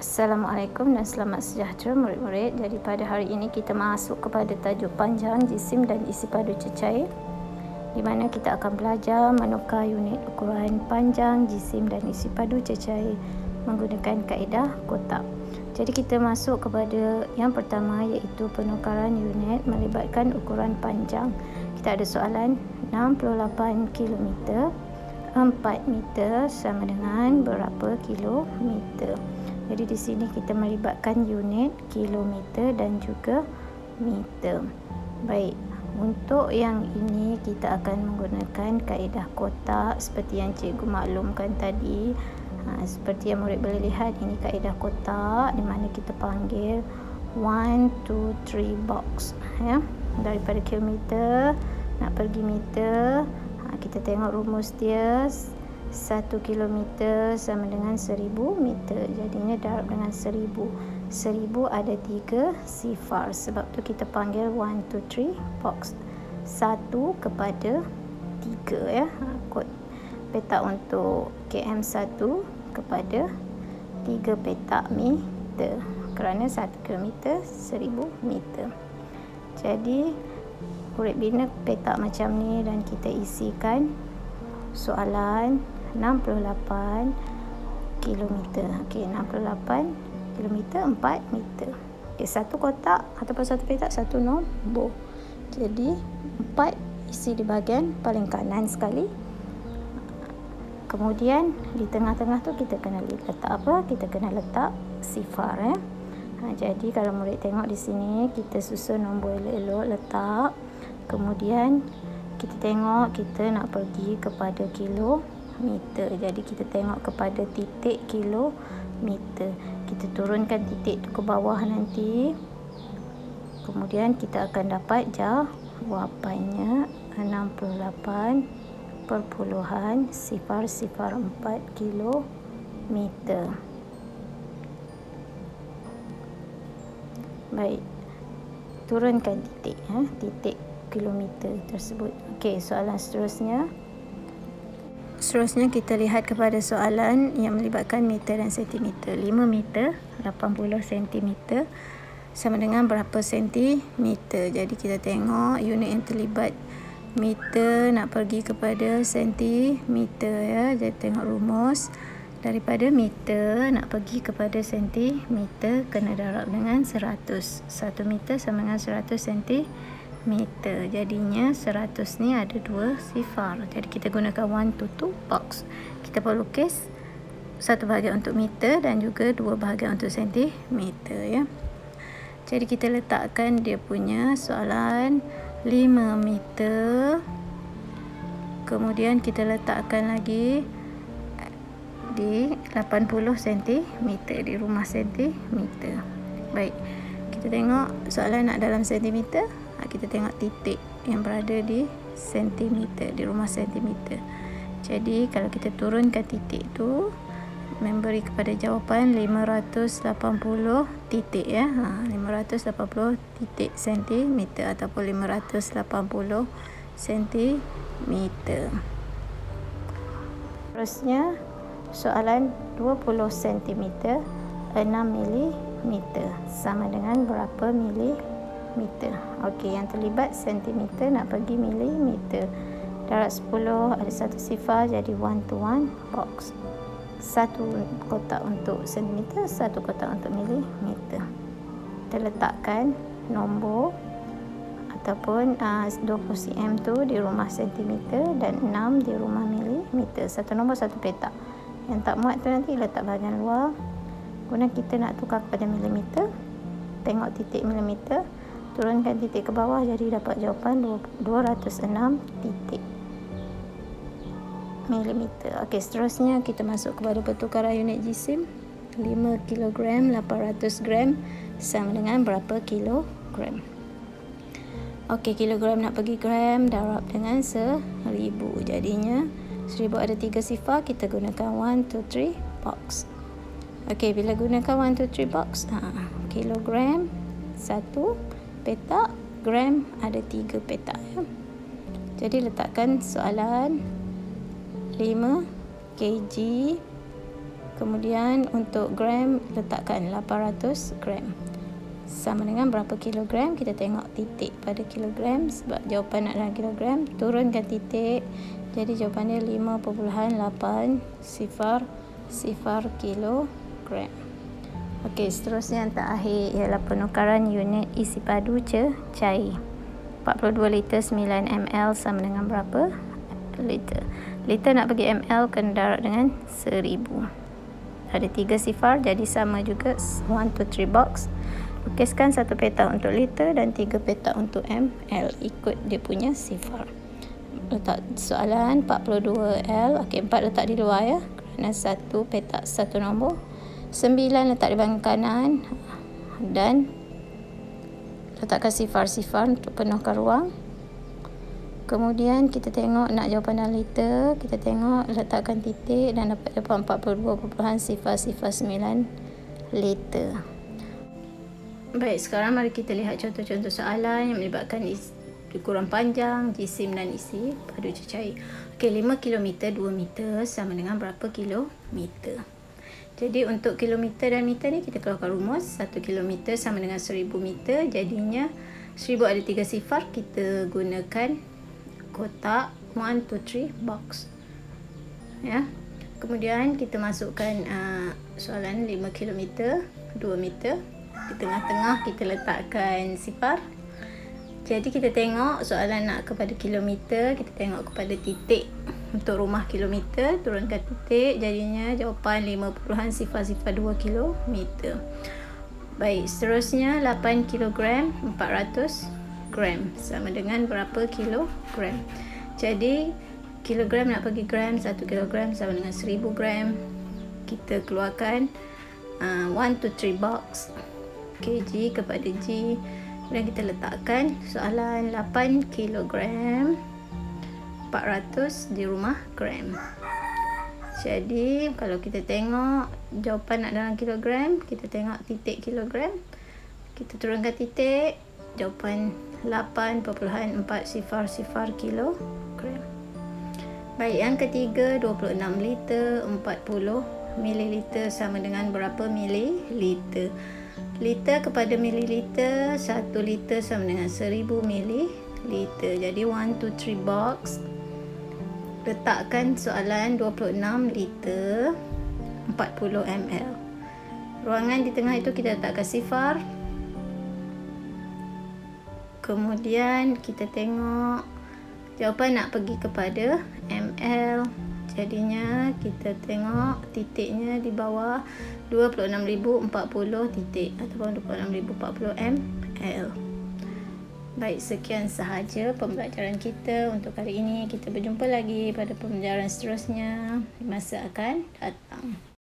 Assalamualaikum dan selamat sejahtera murid-murid. Jadi pada hari ini kita masuk kepada tajuk panjang, jisim dan isi padu cecair, di mana kita akan belajar menukar unit ukuran panjang, jisim dan isi padu cecair menggunakan kaedah kotak. Jadi kita masuk kepada yang pertama, iaitu penukaran unit melibatkan ukuran panjang. Kita ada soalan 68 km 4 meter sama dengan berapa kilometer. Jadi di sini kita melibatkan unit kilometer dan juga meter. Baik, untuk yang ini kita akan menggunakan kaedah kotak seperti yang cikgu maklumkan tadi. Seperti yang murid boleh lihat, ini kaedah kotak di mana kita panggil 1, 2, 3 box ya. Daripada kilometer nak pergi meter, kita tengok rumus dia. 1 kilometer sama dengan 1000 meter. Jadinya darab dengan 1000. 1000 ada 3 sifar. Sebab tu kita panggil 1, 2, 3 box. 1 kepada 3 ya. Kod petak untuk km1 kepada 3 petak meter. Kerana 1 kilometer 1000 meter. Jadi murid bina petak macam ni dan kita isikan soalan 68 km. Okey, 68 km 4 meter. Okey, satu kotak ataupun satu petak satu nombor. Jadi 4 isi di bahagian paling kanan sekali. Kemudian di tengah-tengah tu kita kena letak apa? Kita kena letak sifar ya. Jadi kalau murid tengok di sini, kita susun nombor elok-elok letak. Kemudian kita tengok kita nak pergi kepada kilometer. Jadi kita tengok kepada titik kilometer. Kita turunkan titik tu ke bawah nanti. Kemudian kita akan dapat jawapannya 68.004 kilometer. Baik, turunkan titik titik kilometer tersebut. Okey, soalan seterusnya. Seterusnya kita lihat kepada soalan yang melibatkan meter dan sentimeter. 5 meter 80 sentimeter sama dengan berapa sentimeter. Jadi kita tengok unit yang terlibat meter nak pergi kepada sentimeter ya. Jadi tengok rumus. Daripada meter nak pergi kepada sentimeter kena darab dengan 100. 1 meter sama dengan 100 sentimeter. Jadinya 100 ni ada 2 sifar. Jadi kita gunakan 1, 2, 2 box. Kita perlu lukis satu bahagian untuk meter dan juga 2 bahagian untuk sentimeter ya. Jadi kita letakkan dia punya soalan 5 meter. Kemudian kita letakkan lagi di 80 cm di rumah sentimeter. Baik, kita tengok soalan nak dalam sentimeter. Kita tengok titik yang berada di sentimeter, di rumah sentimeter. Jadi kalau kita turunkan titik tu memberi kepada jawapan 580 titik ya. 580 titik sentimeter ataupun 580 sentimeter. Terusnya soalan 20 cm 6 mm sama dengan berapa milimeter. Okey, yang terlibat sentimeter nak pergi milimeter. Darab 10 ada satu sifar, jadi 1 to 1 box. Satu kotak untuk sentimeter, satu kotak untuk milimeter. Kita letakkan nombor ataupun 20 cm tu di rumah sentimeter dan 6 di rumah milimeter. Satu nombor satu petak. Yang tak muat tu nanti letak bahagian luar. Guna kita nak tukar kepada milimeter. Tengok titik milimeter, turunkan titik ke bawah, jadi dapat jawapan 206 titik milimeter. Okey, seterusnya kita masuk kepada pertukaran unit jisim. 5 kg 800 gram sama dengan berapa kilogram. Okey, kilogram nak pergi gram, darab dengan 1000. Jadinya 1000 ada 3 sifar, kita gunakan 1, 2, 3 box. Okey, bila gunakan 1, 2, 3 box, kilogram 1 petak, gram ada 3 petak ya. Jadi letakkan soalan 5 kg Kemudian untuk gram, letakkan 800 gram. Sama dengan berapa kilogram, kita tengok titik pada kilogram. Sebab jawapan nak dalam kilogram, turunkan titik. Jadi jawapan dia 5.800 kilogram. Okey, seterusnya yang terakhir ialah penukaran unit isi padu cair. 42 liter 9 ml sama dengan berapa liter? Liter nak bagi ml kena darab dengan 1000. Ada 3 sifar, jadi sama juga 1, 2, 3 box. Lukiskan 1 petak untuk liter dan 3 petak untuk ml. Ikut dia punya sifar. Letak soalan 42L. Okey, 4 letak di luar ya. Kerana 1 petak 1 nombor. 9 letak di bahagian kanan. Dan letakkan sifar-sifar untuk penuhkan ruang. Kemudian kita tengok nak jawapan dalam liter. Kita tengok letakkan titik dan dapat 42.9 liter. Baik, sekarang mari kita lihat contoh-contoh soalan yang melibatkan ukuran panjang, jisim dan isi padu cecair. Okey, 5 km 2 meter sama dengan berapa kilometer? Jadi untuk kilometer dan meter ni kita keluarkan rumus. 1 kilometer sama dengan 1000 meter. Jadinya 1000 ada 3 sifar. Kita gunakan kotak 1, 2, 3 box. Ya. Kemudian kita masukkan soalan 5 km 2 meter. Di tengah-tengah kita letakkan sifar. Jadi kita tengok soalan nak kepada kilometer, kita tengok kepada titik untuk rumah kilometer, turunkan titik, jadinya jawapan 5.002 kilometer. Baik, seterusnya 8 kilogram 400 gram sama dengan berapa kilogram? Jadi kilogram nak bagi gram, 1 kilogram sama dengan 1000 gram. Kita keluarkan 1, 2, 3 box kg kepada G. Kemudian kita letakkan soalan 8 kilogram 400 di rumah gram. Jadi kalau kita tengok jawapan nak dalam kilogram, kita tengok titik kilogram, kita turunkan titik, jawapan 8.400 kilogram. Baik, yang ketiga 26 liter 40 mililiter sama dengan berapa mililiter? Liter kepada mililiter, 1 liter sama dengan 1000 mililiter. Jadi 1, 2, 3 box. Letakkan soalan 26 liter 40 ml. Ruangan di tengah itu kita letakkan sifar. Kemudian kita tengok jawapan nak pergi kepada ml. Jadinya kita tengok titiknya di bawah 26,040 titik ataupun 26,040 ml. Baik, sekian sahaja pembelajaran kita untuk kali ini. Kita berjumpa lagi pada pembelajaran seterusnya di masa akan datang.